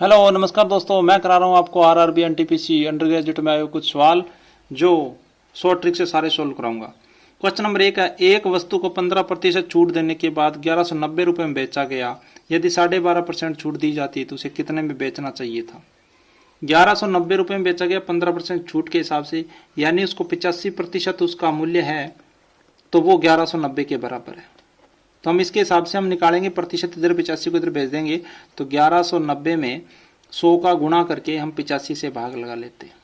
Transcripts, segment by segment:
Hello नमस्कार दोस्तों, मैं करा रहा हूँ आपको आरआरबी एनटीपीसी अंडर ग्रेजुएट में आए हुए कुछ सवाल जो शॉर्ट ट्रिक से सारे सोल्व कराऊंगा। क्वेश्चन नंबर 1 है, एक वस्तु को 15% छूट देने के बाद 1190 रुपये में बेचा गया। यदि 12.5% छूट दी जाती तो उसे कितने में बेचना चाहिए था। 1190 रुपये में बेचा गया 15% छूट के हिसाब से, यानी उसको 85% उसका मूल्य है, तो वो 1190 के बराबर है। तो हम इसके हिसाब से हम निकालेंगे प्रतिशत, इधर 85 को इधर भेज देंगे, तो 1190 में 100 का गुणा करके हम 85 से भाग लगा लेते हैं।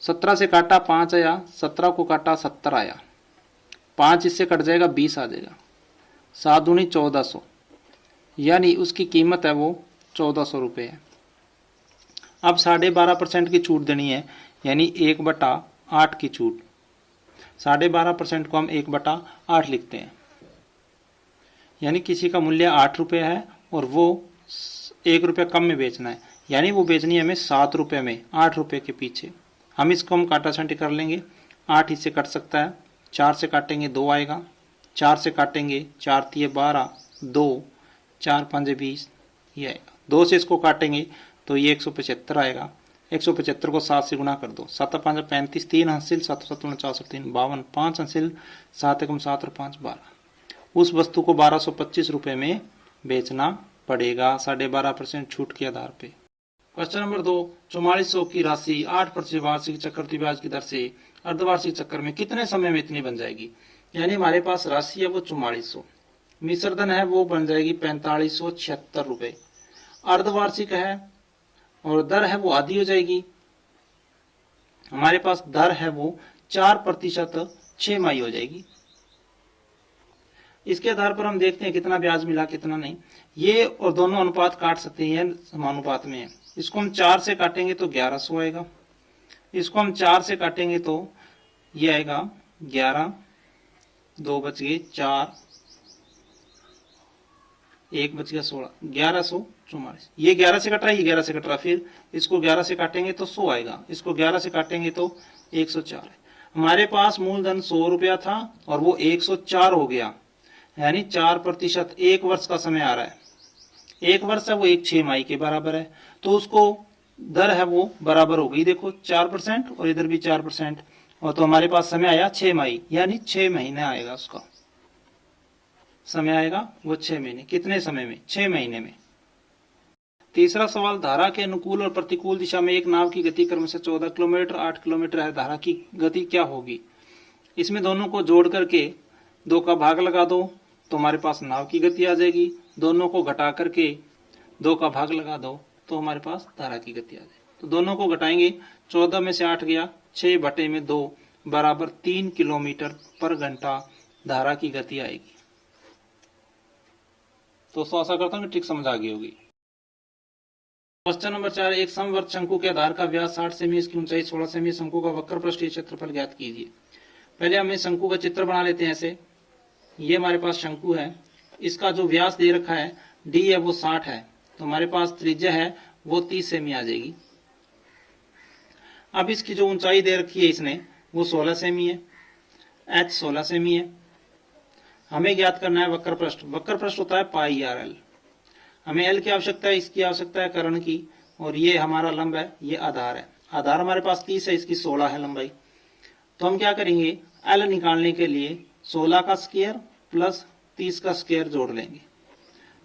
17 से काटा 5 आया, 17 को काटा 70 आया, 5 इससे कट जाएगा 20 आ जाएगा, 7 दूनी 1400, यानी उसकी कीमत है वो 1400 रुपये है। अब 12.5% की छूट देनी है, यानी 1/8 की छूट। 12.5% को हम 1/8 लिखते हैं, यानी किसी का मूल्य 8 रुपये है और वो 1 रुपये कम में बेचना है, यानी वो बेचनी है हमें 7 रुपये में, 8 रुपये के पीछे। हम इसको हम काटा छांटी कर लेंगे, 8 इससे कट सकता है, 4 से काटेंगे 2 आएगा, 4 से काटेंगे 4 × 12, 2, 4 × 5 20, ये आएगा। 2 से इसको काटेंगे तो ये 175 आएगा। 175 को 7 से गुणा कर दो, 7 × 5 = 35, 3 हासिल, 7 × 7 = 49, 3 52, 5 हासिल, 7 × 7 और 5 12। उस वस्तु को 1225 रुपये में बेचना पड़ेगा 12.5% छूट के आधार पे। क्वेश्चन नंबर 2, 4400 की राशि 8% वार्षिक चक्रवृद्धि ब्याज की दर से अर्धवार्षिक चक्र में कितने समय में इतनी बन जाएगी। यानी हमारे पास राशि है वो 4400, मिश्र धन है वो बन जाएगी 4576 रुपये, अर्धवार्षिक है और दर है वो आधी हो जाएगी। हमारे पास दर है वो 4% 6 माही हो जाएगी। इसके आधार पर हम देखते हैं कितना ब्याज मिला कितना नहीं। ये और दोनों अनुपात काट सकते हैं, समानुपात में है। इसको हम 4 से काटेंगे तो 1100 आएगा, इसको हम 4 से काटेंगे तो ये आएगा 11, 2 बच गए 4, 1 बच गया 16, 1144। ये 11 से कट रहा है, ये 11 से कट रहा है, फिर इसको 11 से काटेंगे तो 100 आएगा, इसको 11 से काटेंगे तो 104 है। हमारे पास मूलधन 100 रुपया था और वो 104 हो गया, यानी 4%। 1 वर्ष का समय आ रहा है, 1 वर्ष है वो 1 6 माही के बराबर है, तो उसको दर है वो बराबर हो गई, देखो 4% और इधर भी 4%, और तो हमारे पास समय आया 6 माही, यानी 6 महीने आएगा, उसका समय आएगा वो 6 महीने। कितने समय में? 6 महीने में। तीसरा सवाल, धारा के अनुकूल और प्रतिकूल दिशा में एक नाव की गति क्रम से 14 किलोमीटर 8 किलोमीटर है, धारा की गति क्या होगी। इसमें दोनों को जोड़ करके 2 का भाग लगा दो तो हमारे पास नाव की गति आ जाएगी, दोनों को घटा करके 2 का भाग लगा दो तो हमारे पास धारा की गति आ जाएगी। तो दोनों को घटाएंगे, 14 में से 8 गया, 6/2 बराबर 3 किलोमीटर पर घंटा धारा की गति आएगी। दोस्तों आशा करता हूँ कि ट्रिक समझ आ गई होगी। क्वेश्चन नंबर 4, एक समवर्त शंकु के आधार का व्यास 60 सेमी, इसकी ऊंचाई 16 सेमी, शंकु का वक्र पृष्ठीय क्षेत्रफल ज्ञात कीजिए। पहले हमें शंकु का चित्र बना लेते हैं। ऐसे ये हमारे पास शंकु है, इसका जो व्यास दे रखा है d है वो 60 है, तो हमारे पास त्रिज्या है वो 30 सेमी आ जाएगी। अब इसकी जो ऊंचाई दे रखी है इसने वो 16 सेमी है, h 16 सेमी है। हमें ज्ञात करना है वक्र पृष्ठ। वक्र पृष्ठ होता है πr/l। हमें l की आवश्यकता है, इसकी आवश्यकता है कर्ण की, और ये हमारा लंब है, ये आधार है। आधार हमारे पास 30 है, इसकी 16 है लंबाई। तो हम क्या करेंगे, l निकालने के लिए 16 का स्क्वायर प्लस 30 का स्क्वायर जोड़ लेंगे।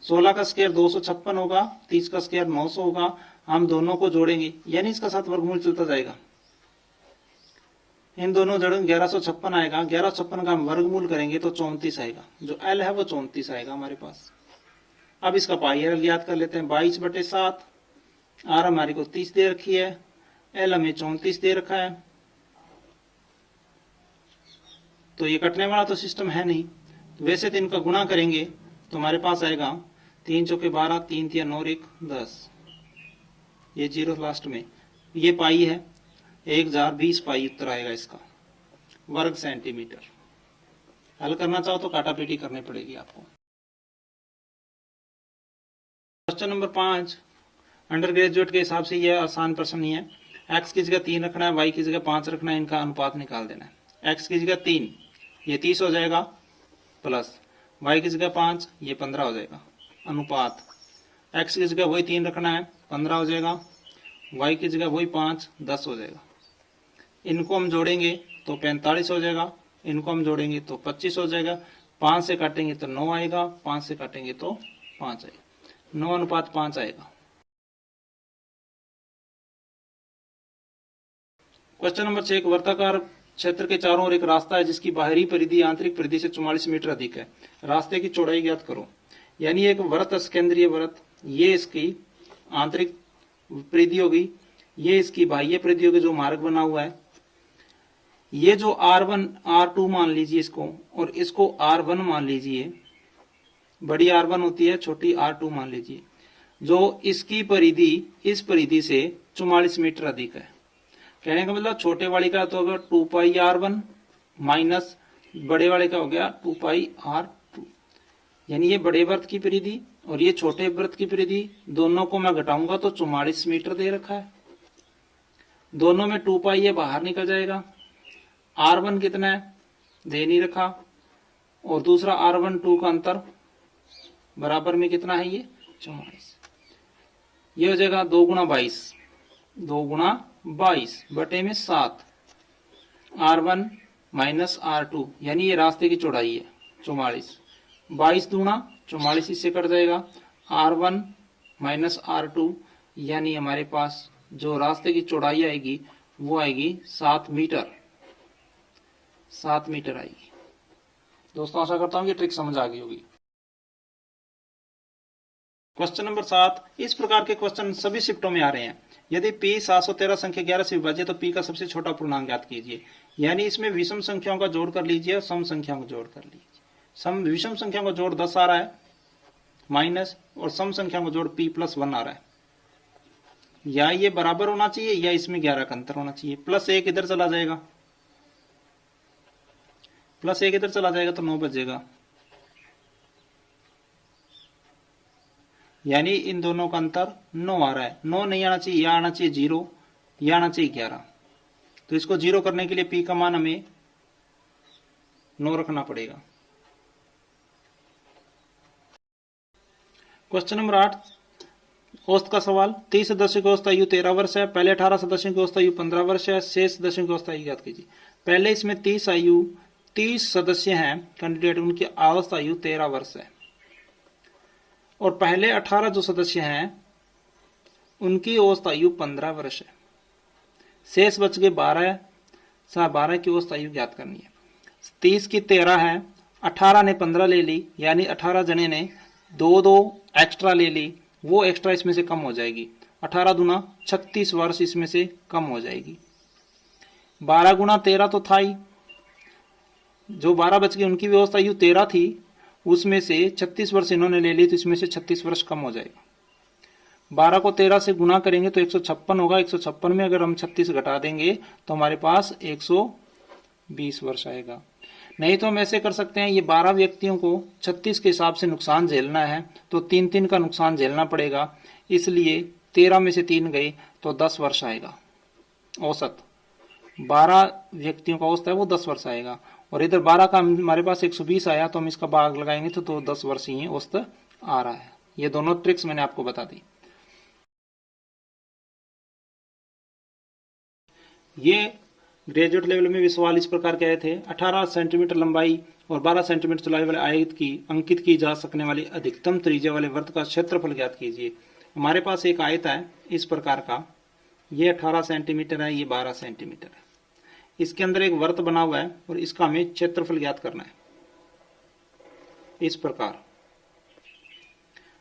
16 का स्क्वायर 256 होगा, 30 का स्क्वायर 900 होगा। हम दोनों को जोड़ेंगे, यानी इसका साथ वर्गमूल चलता जाएगा, इन दोनों जोड़ेंगे 1156 आएगा। 1156 का हम वर्गमूल करेंगे तो 34 आएगा, जो l है वो 34 आएगा हमारे पास। अब इसका πr/l याद कर लेते हैं, 22/7, r हमारी को 30 दे रखी है, l हमें 34 दे रखा है, तो ये कटने वाला तो सिस्टम है नहीं। वैसे तो इनका गुणा करेंगे तो हमारे पास आएगा 3 चौके 12, 3 × 9 = 1 10, ये 0 लास्ट में, ये पाई है 1020 पाई उत्तर आएगा इसका, वर्ग सेंटीमीटर। हल करना चाहो तो काटापीटी करनी पड़ेगी आपको। क्वेश्चन नंबर 5, अंडर ग्रेजुएट के हिसाब से यह आसान प्रश्न ही है। x की जगह 3 रखना है, y की जगह 5 रखना है, इनका अनुपात निकाल देना है। x की जगह 3, ये 30 हो जाएगा, प्लस y की जगह 5, ये 15 हो जाएगा। अनुपात x की जगह वही 3 रखना है, 15 हो जाएगा। y की जगह वही 5, 10 हो जाएगा। इनको हम जोड़ेंगे तो 45 हो जाएगा, इनको हम जोड़ेंगे तो 25 हो जाएगा। 5 से काटेंगे तो 9 आएगा, 5 से काटेंगे तो 5 आएगा, 9:5 आएगा। क्वेश्चन नंबर 6, एक वर्ताकार क्षेत्र के चारों ओर एक रास्ता है जिसकी बाहरी परिधि आंतरिक परिधि से 44 मीटर अधिक है। रास्ते की चौड़ाई ज्ञात करो। यानी एक वृत्त, केंद्रीय वृत्त, ये इसकी आंतरिक परिधि होगी, ये इसकी बाह्य परिधि होगी, जो मार्ग बना हुआ है। ये जो R1 R2 मान लीजिए इसको, और इसको R1 मान लीजिए, बड़ी R1 होती है, छोटी R2 मान लीजिए। जो इसकी परिधि इस परिधि से 44 मीटर अधिक है। कहने का मतलब छोटे वाले का तो होगा 2πr1 माइनस बड़े वाले का हो गया 2πr2। यानी ये बड़े वृत्त की परिधि और ये छोटे वृत्त की परिधि, दोनों को मैं घटाऊंगा तो 44 मीटर दे रखा है। दोनों में 2π ये बाहर निकल जाएगा। R1 कितना है दे नहीं रखा, और दूसरा R1 2 का अंतर बराबर में कितना है, ये 44। ये हो जाएगा 2 गुणा 22, 2 गुणा 22 बटे में 7, R1 माइनस R2, यानी ये रास्ते की चौड़ाई है 44। 22 दूना 44 इससे कट जाएगा, R1 माइनस R2, यानी हमारे पास जो रास्ते की चौड़ाई आएगी वो आएगी 7 मीटर, 7 मीटर आएगी। दोस्तों आशा करता हूं कि ट्रिक समझ आ गई होगी। क्वेश्चन नंबर 7, इस प्रकार के क्वेश्चन सभी शिफ्टों में आ रहे हैं। यदि P 713 संख्या 11 से विभाज्य तो P का सबसे छोटा पूर्णांक ज्ञात कीजिए। यानी इसमें विषम संख्याओं का जोड़ कर लीजिए और सम संख्याओं को जोड़ कर लीजिए। विषम संख्याओं का जोड़ 10 आ रहा है माइनस, और सम संख्याओं का जोड़ P+1 आ रहा है। या ये बराबर होना चाहिए या इसमें 11 का अंतर होना चाहिए। +1 इधर चला जाएगा, +1 इधर चला जाएगा तो 9 बचेगा। यानी इन दोनों का अंतर 9 आ रहा है। 9 नहीं आना चाहिए, या आना चाहिए 0, या आना चाहिए 11। तो इसको 0 करने के लिए P का मान हमें 9 रखना पड़ेगा। क्वेश्चन नंबर 8, औसत का सवाल। 30 सदस्यों की औसत आयु 13 वर्ष है। पहले 18 सदस्यों की औसत आयु 15 वर्ष है। शेष सदस्यों की औसत आयु ज्ञात कीजिए। पहले इसमें 30 सदस्य हैं कैंडिडेट, उनकी औसत आयु 13 वर्ष है। और पहले 18 जो सदस्य हैं उनकी औसत आयु 15 वर्ष है। शेष बच गए 12, 12 की औसत आयु ज्ञात करनी है। 30 की 13 है, 18 ने 15 ले ली, यानी 18 जने ने 2 एक्स्ट्रा ले ली, वो एक्स्ट्रा इसमें से कम हो जाएगी। 18 दूना 36 वर्ष इसमें से कम हो जाएगी। 12 गुना 13 तो था ही, जो 12 बच गए उनकी भी औसत आयु 13 थी, उसमें से 36 वर्ष इन्होंने ले ली तो इसमें से 36 वर्ष कम हो जाएगा। 12 को 13 से गुना करेंगे तो 156 होगा। 156 में अगर हम 36 घटा देंगे तो हमारे पास 120 वर्ष आएगा। नहीं तो हम ऐसे कर सकते हैं, ये 12 व्यक्तियों को 36 के हिसाब से नुकसान झेलना है तो 3 का नुकसान झेलना पड़ेगा, इसलिए 13 में से 3 गए तो 10 वर्ष आएगा औसत। 12 व्यक्तियों का औसत है वो 10 वर्ष आएगा, और इधर 12 का हमारे पास 120 आया तो हम इसका भाग लगाएंगे तो 10 वर्ष ही औसत आ रहा है। ये दोनों ट्रिक्स मैंने आपको बता दी। ये ग्रेजुएट लेवल में भी सवाल इस प्रकार के आए थे। 18 सेंटीमीटर लंबाई और 12 सेंटीमीटर चौड़ाई वाले आयत की अंकित की जा सकने वाली अधिकतम त्रिज्या वाले वृत्त का क्षेत्रफल ज्ञात कीजिए। हमारे पास एक आयत है इस प्रकार का, ये 18 सेंटीमीटर है, ये 12 सेंटीमीटर है। इसके अंदर एक वृत्त बना हुआ है और इसका हमें क्षेत्रफल ज्ञात करना है। इस प्रकार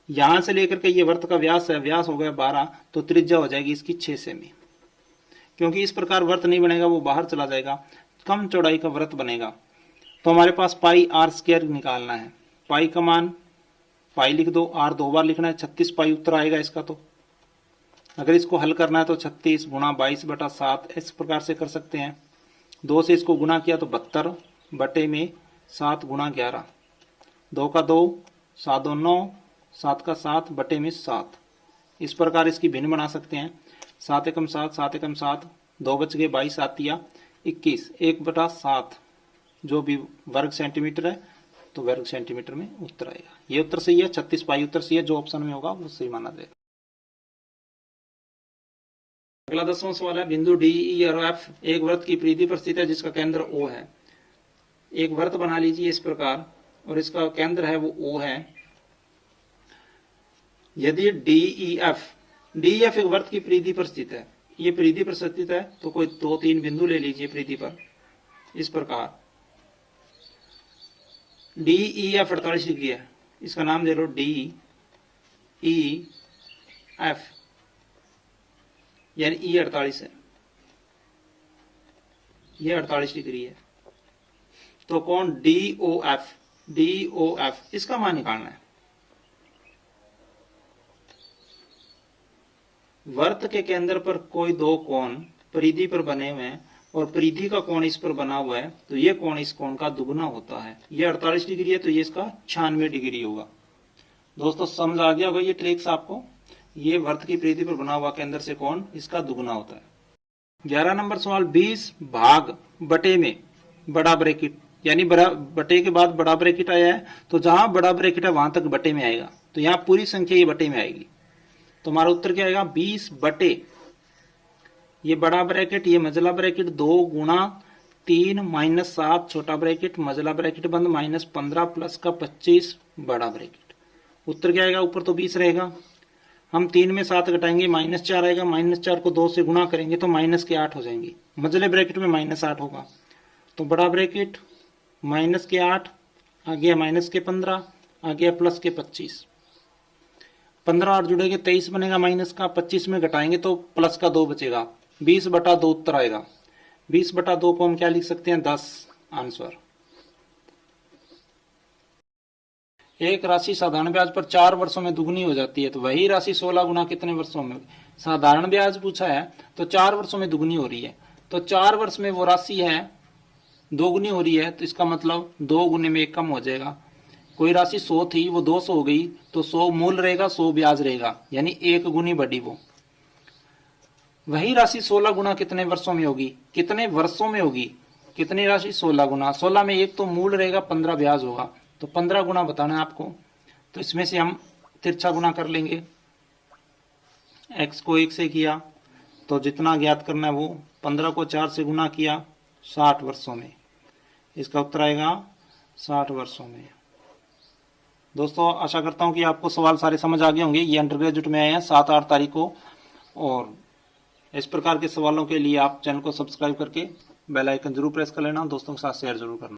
यहां से लेकर के ये वृत्त का व्यास है, व्यास हो गया 12, तो त्रिज्या हो जाएगी इसकी 6 सेमी। क्योंकि इस प्रकार वृत्त नहीं बनेगा, वो बाहर चला जाएगा, कम चौड़ाई का वृत्त बनेगा। तो हमारे पास πr² निकालना है। पाई का मान पाई लिख दो, r 2 बार लिखना है, 36 पाई उत्तर आएगा इसका। तो अगर इसको हल करना है तो 36 गुणा 22/7 इस प्रकार से कर सकते हैं। 2 से इसको गुना किया तो 72 बटे में 7 गुणा 11, 2 का 2, 7 2 9, 7 का 7 बटे में 7। इस प्रकार इसकी भिन्न बना सकते हैं। 7 एकम 7, 7 एकम 7, 2 बच गए, 22 7 21, 1/7 जो भी वर्ग सेंटीमीटर है, तो वर्ग सेंटीमीटर में उत्तर आएगा। ये उत्तर सही है, 36 पाई उत्तर सही है, जो ऑप्शन में होगा वो सही माना जाएगा। अगला 10वां सवाल है, बिंदु डी ई और एफ एक वृत्त की परिधि पर स्थित है जिसका केंद्र ओ है। एक वृत्त बना लीजिए इस प्रकार और इसका केंद्र है वो ओ है। यदि डी ई एफ एक वृत्त की परिधि पर स्थित है, ये परिधि पर स्थित है, तो कोई 2-3 बिंदु ले लीजिए परिधि पर इस प्रकार। डी ई एफ 48 डिग्री है, इसका नाम दे लो डी ई एफ, यानी ई 48 है, ये 48 डिग्री है। तो कौन डी ओ एफ इसका मान निकालना है। वृत्त के केंद्र पर कोई दो कोण परिधि पर बने हुए हैं और परिधि का कोण इस पर बना हुआ है, तो ये कोण इस कोण का दुगना होता है। ये 48 डिग्री है तो ये इसका 96 डिग्री होगा। दोस्तों समझ आ गया होगा ये ट्रिक्स आपको। ये वृत्त की परिधि पर बना हुआ केंद्र से कोण इसका दुगना होता है। 11 नंबर सवाल, 20 भाग बटे में बड़ा ब्रैकेट, यानी बटे के बाद बड़ा ब्रैकेट आया है, तो जहां बड़ा ब्रैकेट है वहां तक बटे में आएगा, तो यहाँ पूरी संख्या ये बटे में आएगी। तो हमारा उत्तर क्या आएगा, 20 बटे ये बड़ा ब्रैकेट, ये मझला ब्रैकेट 2 गुणा 3 माइनस 7 छोटा ब्रैकेट, मझला ब्रैकेट बंद -15 प्लस का 25 बड़ा ब्रैकेट। उत्तर क्या आएगा, ऊपर तो 20 रहेगा, हम 3 में 7 घटाएंगे -4 आएगा, -4 को 2 से गुणा करेंगे तो माइनस के 8 हो जाएंगे, मझले ब्रैकेट में -8 होगा, तो बड़ा ब्रैकेट -8 आ गया, -15 आ गया, प्लस के 25, 15 और जुड़ेंगे 23 बनेगा, माइनस का 25 में घटाएंगे तो प्लस का 2 बचेगा, 20/2 उत्तर आएगा। 20/2 को हम क्या लिख सकते हैं, 10 आंसर। एक राशि साधारण ब्याज पर 4 वर्षों में दुगनी हो जाती है, तो वही राशि 16 गुना कितने वर्षों में होगी। साधारण ब्याज पूछा है तो 4 वर्षों में दुगनी हो रही है, तो 4 वर्ष में वो राशि है दोगुनी हो रही है, तो इसका मतलब 2 गुने में 1 कम हो जाएगा। कोई राशि 100 थी वो 200 हो गई, तो 100 मूल रहेगा, 100 ब्याज रहेगा, यानी 1 गुनी बढ़ी वो। वही राशि 16 गुना कितने वर्षों में होगी, कितने वर्षों में होगी, कितनी राशि 16 गुना, 16 में 1 तो मूल रहेगा, 15 ब्याज होगा, तो 15 गुना बताना है आपको। तो इसमें से हम तिरछा गुना कर लेंगे, x को 1 से किया तो जितना ज्ञात करना है वो, 15 को 4 से गुना किया 60 वर्षों में, इसका उत्तर आएगा 60 वर्षों में। दोस्तों आशा करता हूं कि आपको सवाल सारे समझ आ गए होंगे। ये अंडर ग्रेजुएट में आए हैं 7-8 तारीख को, और इस प्रकार के सवालों के लिए आप चैनल को सब्सक्राइब करके बेल आइकन जरूर प्रेस कर लेना, दोस्तों के साथ शेयर जरूर करना।